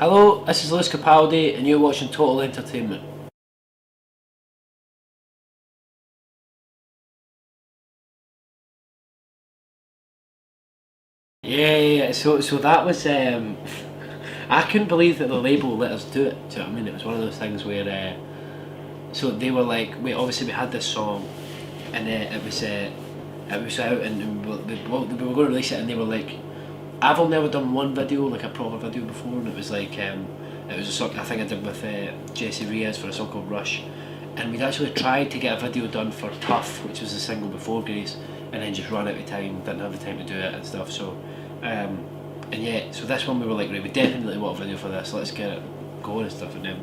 Hello, this is Lewis Capaldi and you're watching Total Entertainment. Yeah. So that was I couldn't believe that the label let us do it. Do you know what I mean? It was one of those things where so they were like, we had this song, and it was out, and we were going to release it, and they were like, I've only ever done one video, like a proper video before, and it was like it was a song I think I did with Jesse Reyes for a song called Rush, and we'd actually tried to get a video done for Tough, which was a single before Grace, and then just ran out of time, didn't have the time to do it and stuff. So and yeah, so this one we were like, right, we definitely want a video for this, let's get it going and stuff. And then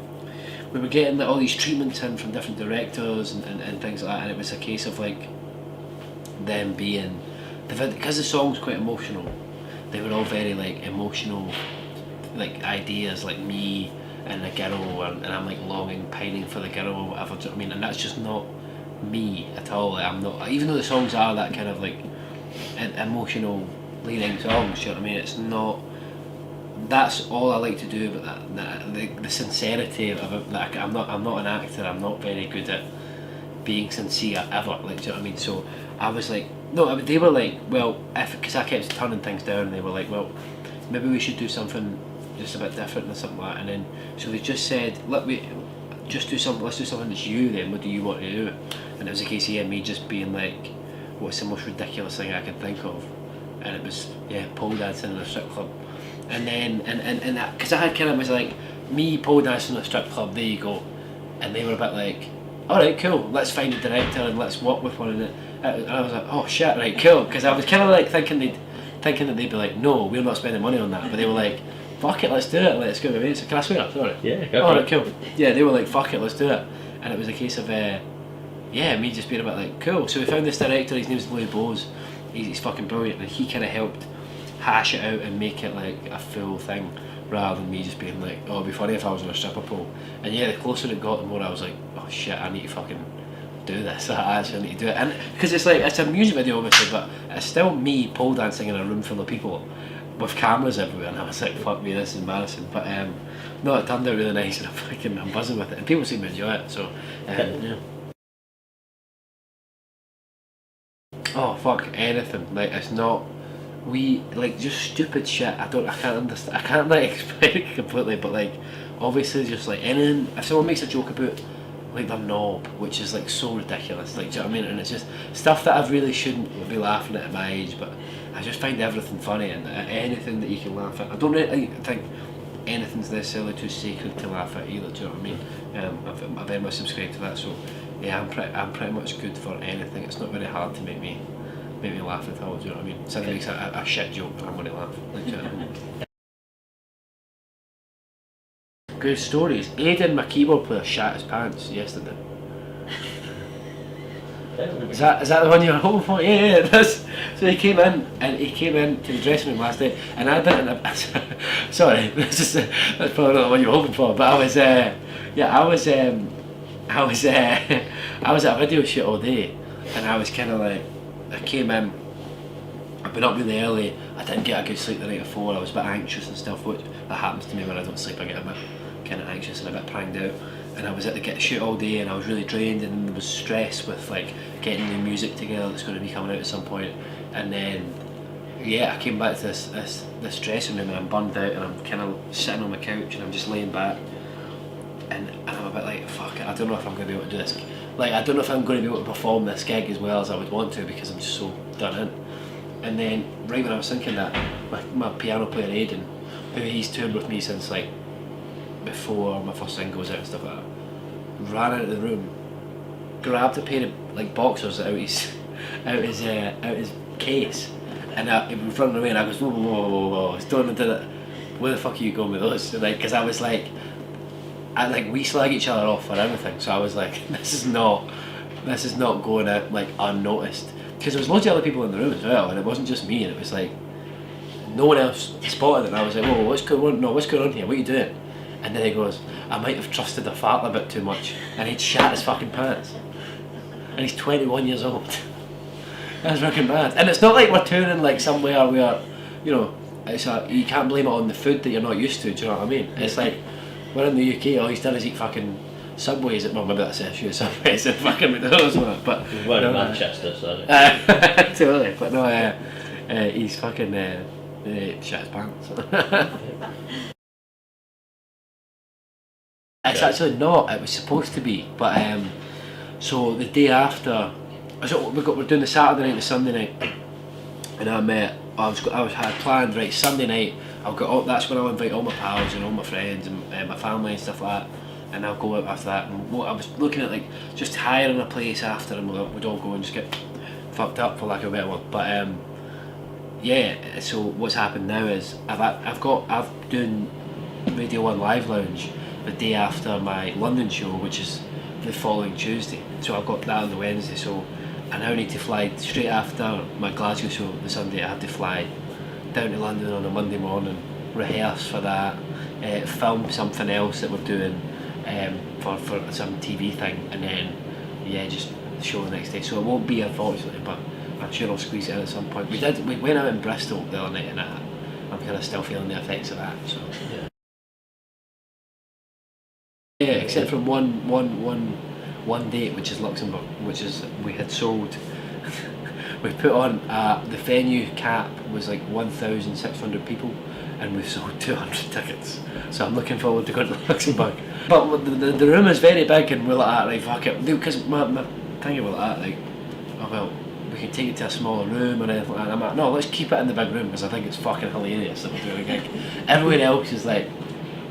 we were getting like all these treatments in from different directors and things like that, and it was a case of like them being, because the song's quite emotional, they were all very like emotional, like ideas, like me and the girl, and I'm like longing, pining for the girl or whatever. Do you know what I mean? And that's just not me at all. Like, I'm not, even though the songs are that kind of like emotional leading songs. Do you know what I mean? It's not. That's all I like to do, but the sincerity of it. Like, I'm not an actor. I'm not very good at being sincere ever. Like, do you know what I mean? So I was like, no. They were like, well, because I kept turning things down, and they were like, well, maybe we should do something just a bit different and something like that. And then so they just said, let's do something that's you then. What do you want to do? And it was a case of me just being like, what's the most ridiculous thing I could think of? And it was pole dancing in a strip club. And then and that, because I had kind of was like, me pole dancing in a strip club, there you go. And they were a bit like, alright, cool, let's find a director and let's work with one. And I was like, oh shit, right, cool. Because I was kind of like thinking that they'd be like, no, we're not spending money on that. But they were like, fuck it, let's do it, let's go. So can I swear? Sorry. Yeah, go for alright, it. Cool. Yeah, they were like, fuck it, let's do it. And it was a case of me just being a bit like, cool. So we found this director, his name's Louis Bose. He's fucking brilliant, and he kind of helped hash it out and make it like a full thing, rather than me just being like, oh, it'd be funny if I was on a stripper pole. And yeah, the closer it got, the more I was like, oh shit, I need to fucking do this. I actually need to do it. And because it's like, it's a music video obviously, but it's still me pole dancing in a room full of people with cameras everywhere, and I was like, fuck me, this is embarrassing. But no, it turned out really nice, and I'm buzzing with it, and people seem to enjoy it. So yeah. Oh fuck, anything. Like, it's not, we like just stupid shit. I can't understand. I can't like explain it completely, but like obviously just like anything. If someone makes a joke about like their knob, which is like so ridiculous, like, do you know what I mean? And it's just stuff that I really shouldn't be laughing at my age, but I just find everything funny, and anything that you can laugh at. I don't really think anything's necessarily too sacred to laugh at either. Do you know what I mean? I very much subscribe to that. So yeah, I'm pretty much good for anything. It's not very hard to make me laugh at all. Do you know what I mean? Something makes a shit joke, and I'm going to laugh. Like, do you know what I mean? Good stories. Aidan, my keyboard player, shat his pants yesterday. Is that the one you were hoping for? Yeah. That's, so he came in to the dressing room last night, and I'd been in a sorry, that's probably not the one you were hoping for, but I was at a video shoot all day, and I was kind of like, I came in, I've been up really early, I didn't get a good sleep the night before, I was a bit anxious and stuff, which that happens to me when I don't sleep. I get a bit kind of anxious and a bit pranged out, and I was at the shoot all day, and I was really drained, and there was stress with like getting the music together that's going to be coming out at some point. And then I came back to this dressing room, and I'm burned out, and I'm kind of sitting on my couch, and I'm just laying back, and I'm a bit like, fuck it, I don't know if I'm going to be able to do this. Like, I don't know if I'm going to be able to perform this gig as well as I would want to, because I'm just so done in. And then right when I was thinking that, my piano player Aidan, who he's toured with me since like before my first single was out and stuff like that, ran out of the room, grabbed a pair of like boxers out his case, and he was running away, and I goes, whoa, don't do that. Where the fuck are you going with those? Like, because I was like, we slag each other off for everything, so I was like, this is not going out like unnoticed, because there was loads of other people in the room as well, and it wasn't just me, and it was like no one else spotted it, and I was like, whoa, what's going on? No, what's going on here? What are you doing? And then he goes, I might have trusted the fart a bit too much, and he'd shat his fucking pants, and he's 21 years old. That's fucking bad. And it's not like we're touring like somewhere where, you know, you can't blame it on the food that you're not used to. Do you know what I mean? It's like we're in the UK, all he's done is eat fucking Subways. Well, maybe that's the issue. Subways and fucking McDonald's and that. But we're in Manchester, so totally. But no, he's fucking shit his pants. It's actually not. It was supposed to be, but so the day after, we're doing the Saturday night and the Sunday night, and I had planned, right, Sunday night I'll go. That's when I'll invite all my pals and all my friends and my family and stuff like that, and I'll go out after that. And I was looking at like just hiring a place after, and we'd all go and just get fucked up, for lack of a better word. But yeah. So what's happened now is I've doing Radio 1 Live Lounge the day after my London show, which is the following Tuesday. So I've got that on the Wednesday. So I now need to fly straight after my Glasgow show the Sunday. I have to fly down to London on a Monday morning, rehearse for that, film something else that we're doing for some TV thing, and then just the show the next day. So it won't be, unfortunately, but I'm sure I'll squeeze it in at some point. We went out in Bristol the other night, and I'm kind of still feeling the effects of that. So yeah, except from one date, which is Luxembourg, which is we had sold. We put on the venue cap was like 1,600 people, and we've sold 200 tickets. So I'm looking forward to going to Luxembourg. But the room is very big, and we're like, right, fuck it, because my thing about that, like, oh well, we can take it to a smaller room and anything like that. I'm like, no, let's keep it in the big room because I think it's fucking hilarious that we're doing a gig. Everywhere else is like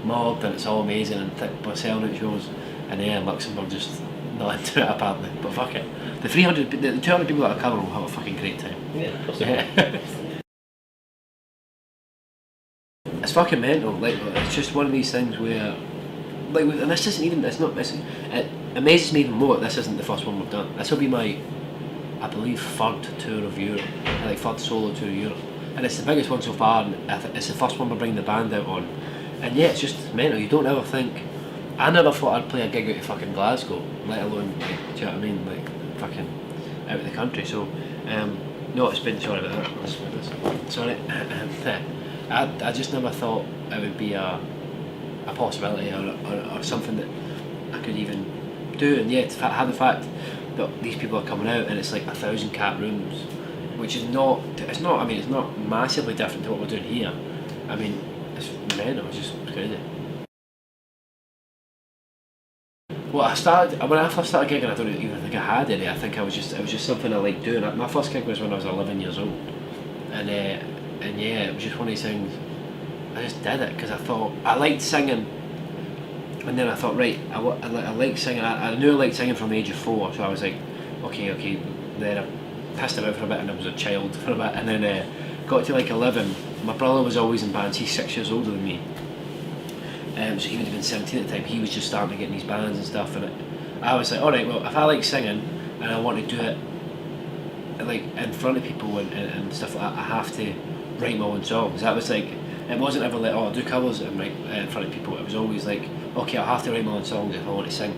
mobbed and it's all amazing and we're selling out shows, and in Luxembourg just not into it apparently. But fuck it, the 200 people that are coming will have a fucking great time. Yeah, of course they will. It's fucking mental. Like, it's just one of these things where, like, and this isn't even. It amazes me even more that this isn't the first one we've done. This will be my, I believe, third tour of Europe, like third solo tour of Europe, and it's the biggest one so far. And it's the first one we're bringing the band out on, and yeah, it's just mental. You don't ever think. I never thought I'd play a gig out of fucking Glasgow, let alone, like, do you know what I mean, like fucking out of the country. So, no, it's been, sorry about that. Sorry. I just never thought it would be a possibility or something that I could even do. And yet, have the fact that these people are coming out and it's like 1,000 cap rooms, which is not. It's not. I mean, it's not massively different to what we're doing here. I mean, it's mental. It's just crazy. Well, when I first started gigging, I don't even think I had any. I think it was just something I liked doing. My first gig was when I was 11 years old, and yeah, it was just one of these things. I just did it because I thought I liked singing, and then I thought, right, I like singing. I knew I liked singing from the age of 4, so I was like, okay. Then I pissed about for a bit, and I was a child for a bit, and then got to like 11. My brother was always in bands. He's 6 years older than me. So he would have been 17 at the time. He was just starting to get in these bands and stuff, and I was like, alright, well, if I like singing and I want to do it like in front of people and stuff like that, I have to write my own songs. That was like, it wasn't ever like, oh, I'll do covers and write in front of people. It was always like, okay, I'll have to write my own songs if I want to sing.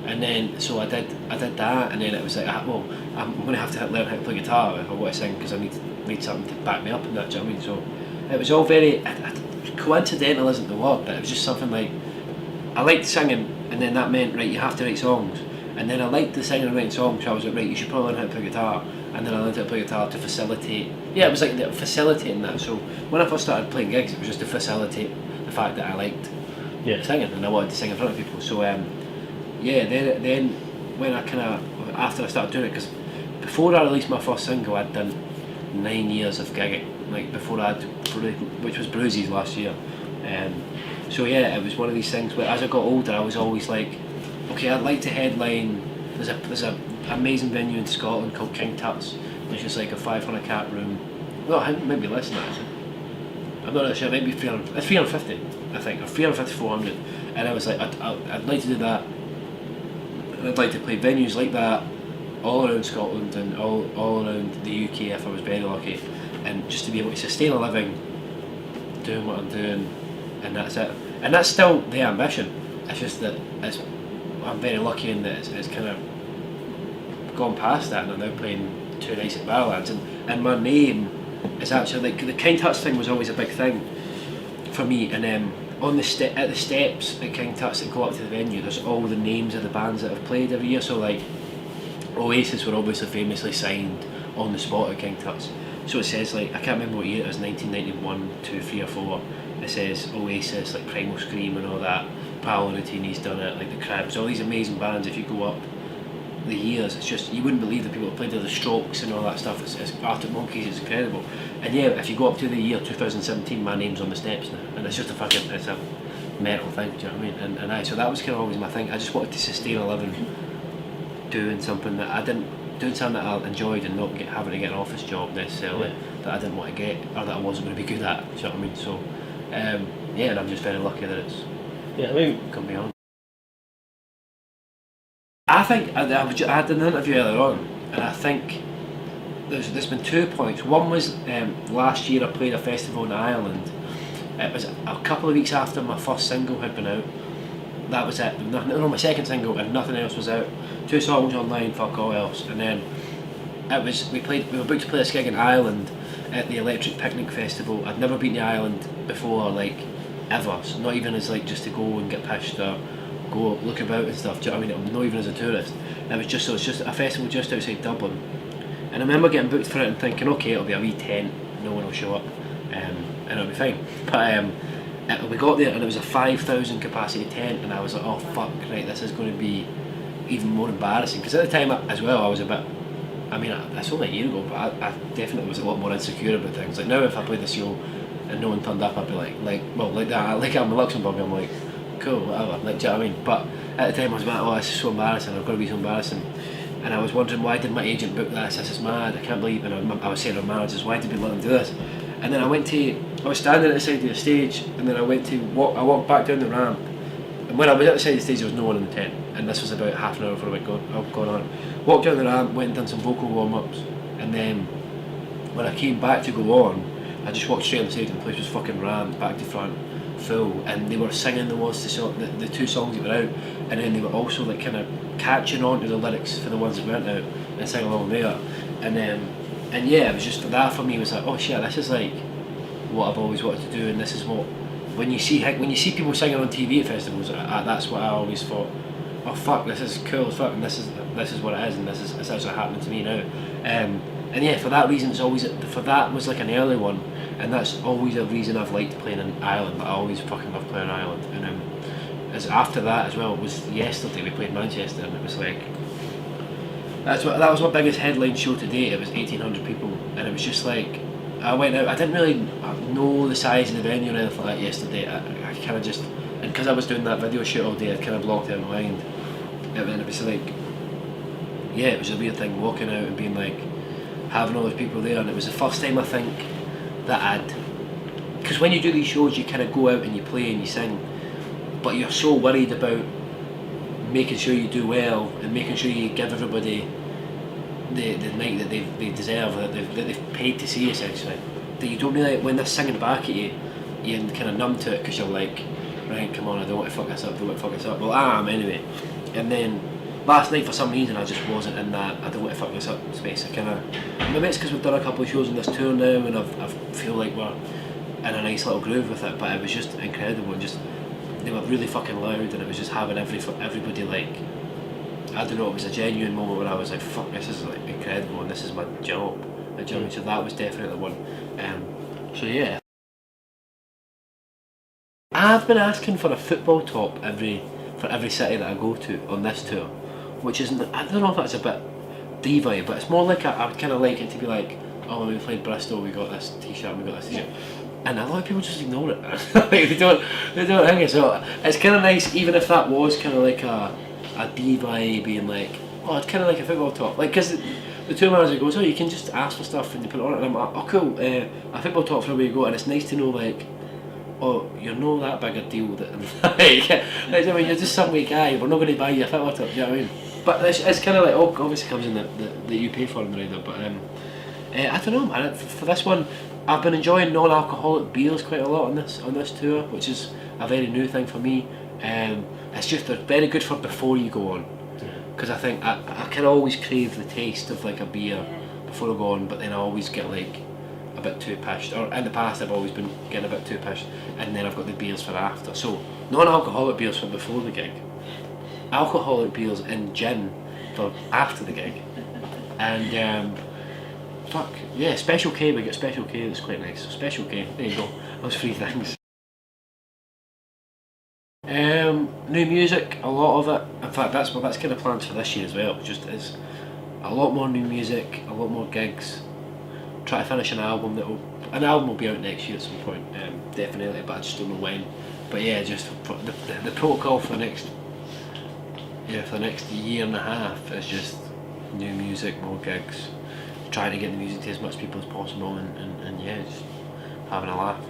And then so I did that, and then it was like, well, I'm going to have to learn how to play guitar if I want to sing, because I need something to back me up and that. Do you know what I mean? So it was all very. Coincidental isn't the word, but it was just something like I liked singing, and then that meant, right, you have to write songs, and then I liked the singing and writing songs, so I was like, right, you should probably learn how to play guitar, and then I learned how to play guitar to facilitate. Yeah, it was like facilitating that. So when I first started playing gigs, it was just to facilitate the fact that I liked singing and I wanted to sing in front of people. So then when I after I started doing it, because before I released my first single, I'd done 9 years of gigging. Like before which was Bruises last year. So yeah, it was one of these things where as I got older, I was always like, okay, I'd like to headline. There's a amazing venue in Scotland called King Tut's, which is like a 500 cap room. No, maybe less than that actually. I'm not really sure. Maybe 300. It's 350, I think, or 350, 400. And I was like, I'd like to do that. And I'd like to play venues like that all around Scotland and all around the UK if I was very lucky. And just to be able to sustain a living doing what I'm doing, and that's it. And that's still the ambition. It's just that I'm very lucky in that it's kind of gone past that, and I'm now playing 2 nights at Barrowlands, and my name is actually like the Kind Tuts thing was always a big thing for me, and on the at the steps at Kind Tuts that go up to the venue, there's all the names of the bands that have played every year. So like Oasis were obviously famously signed on the spot at Kind Tuts. So it says like, I can't remember what year it was, 1991, 2, 3 or 4. It says Oasis, like Primal Scream and all that. Paolo Nutini's done it, like the Cribs, all these amazing bands. If you go up the years, it's just, you wouldn't believe the people that played there, the Strokes and all that stuff. It's Arctic Monkeys, it's incredible. And yeah, if you go up to the year 2017, my name's on the steps now, and it's just a fucking, it's a mental thing, do you know what I mean? And so that was kind of always my thing. I just wanted to sustain a living doing something that I didn't, doing something that I enjoyed, and not having to get an office job necessarily that I didn't want to get, or that I wasn't going to be good at, do you know what I mean? So yeah, and I'm just very lucky that it's come beyond. I think I had an interview earlier on, and I think there's been 2 points. One was last year I played a festival in Ireland. It was a couple of weeks after my first single had been out. That was it. No, my second single, and nothing else was out. 2 songs online, fuck all else. And then it was we were booked to play this gig in Ireland at the Electric Picnic Festival. I'd never been to Ireland before, like ever. So not even as like just to go and get pissed or go look about and stuff. Do you know what I mean? Not even as a tourist. It was just a festival just outside Dublin. And I remember getting booked for it and thinking, okay, it'll be a wee tent, no one will show up, and it'll be fine. But we got there and it was a 5,000 capacity tent, and I was like, oh fuck, right, this is going to be even more embarrassing. Because at the time as well, I was a bit, I mean, it's only a year ago, but I definitely was a lot more insecure about things. Like now, if I played the show and no one turned up, I'd be like that. Like I'm in Luxembourg, I'm like, cool, whatever. Like, do you know what I mean? But at the time, I was like, oh, this is so embarrassing. I've got to be so embarrassing. And I was wondering, why did my agent book this? This is mad. I can't believe it. And I was saying to my managers, why did we let them do this? And then I was standing at the side of the stage, and then I walked back down the ramp. And when I was at the side of the stage, there was no one in the tent. And this was about half an hour before I went gone on. Walked down the ramp, went and done some vocal warm-ups. And then when I came back to go on, I just walked straight on the stage, and the place was fucking rammed, back to front, full. And they were singing the 2 songs that were out. And then they were also like kind of catching on to the lyrics for the ones that weren't out and singing along there. And yeah, it was just that for me was like, oh shit, this is like what I've always wanted to do, and this is what when you see people singing on TV at festivals, that's what I always thought. Oh fuck, this is cool as fuck, and this is what it is, and it's actually happening to me now. And yeah, for that reason, that was like an early one, and that's always a reason I've liked playing in Ireland. I always fucking love playing in Ireland, and as after that as well, it was yesterday we played Manchester, and it was like that was my biggest headline show to date. It was 1,800 people, and it was just like I went out. I didn't really know the size of the venue or anything like that yesterday. I kind of just, and because I was doing that video shoot all day, I'd kind of blocked it in my mind. And it was like, yeah, it was a weird thing walking out and being like having all those people there, and it was the first time I think that because when you do these shows, you kind of go out and you play and you sing, but you're so worried about making sure you do well and making sure you give everybody the night that they deserve, that they've paid to see, essentially, that you don't really, when they're singing back at you, you're kind of numb to it because you're like, right, come on, I don't want to fuck this up, well I am anyway. And then last night for some reason I just wasn't in that I don't want to fuck this up space. I kind of, maybe it's because we've done a couple of shows on this tour now, and I feel like we're in a nice little groove with it, but it was just incredible, and just they were really fucking loud, and it was just having everybody like, I don't know, it was a genuine moment where I was like, fuck, this is like incredible, and this is my job. So that was definitely one. So yeah, I've been asking for a football top for every city that I go to on this tour, which isn't, I don't know if that's a bit diva, but it's more like I would kind of like it to be like, oh, when we played Bristol, we got this t-shirt, and we got this t-shirt. And a lot of people just ignore it. Like, they don't hang it. So it's kind of nice, even if that was kind of like a diva being like, oh, it's kind of like a football top. Like, because the tour manager goes, oh, you can just ask for stuff and you put it on it. And I'm like, oh, cool, a football top for where you go. And it's nice to know, like, oh, you're not that big a deal. Like, I mean, you're just some wee guy. We're not going to buy you a football top. Do you know what I mean? But it's kind of like, oh, obviously comes in that you pay for in the rider. But I don't know, man. For this one, I've been enjoying non-alcoholic beers quite a lot on this tour, which is a very new thing for me. It's just they're very good for before you go on, because I think I can always crave the taste of like a beer before I go on, but then I always get like a bit too pissed, or in the past I've always been getting a bit too pissed, and then I've got the beers for after. So non-alcoholic beers for before the gig, alcoholic beers and gin for after the gig, and Special K. We get Special K. That's quite nice. So Special K. There you go. Those 3 things. New music, a lot of it. In fact, that's kind of plans for this year as well. Just is a lot more new music, a lot more gigs. Try to finish an album will be out next year at some point, definitely, but I just don't know when. But yeah, just for the protocol for the next year and a half is just new music, more gigs, trying to get the music to as much people as possible, and yeah, just having a laugh.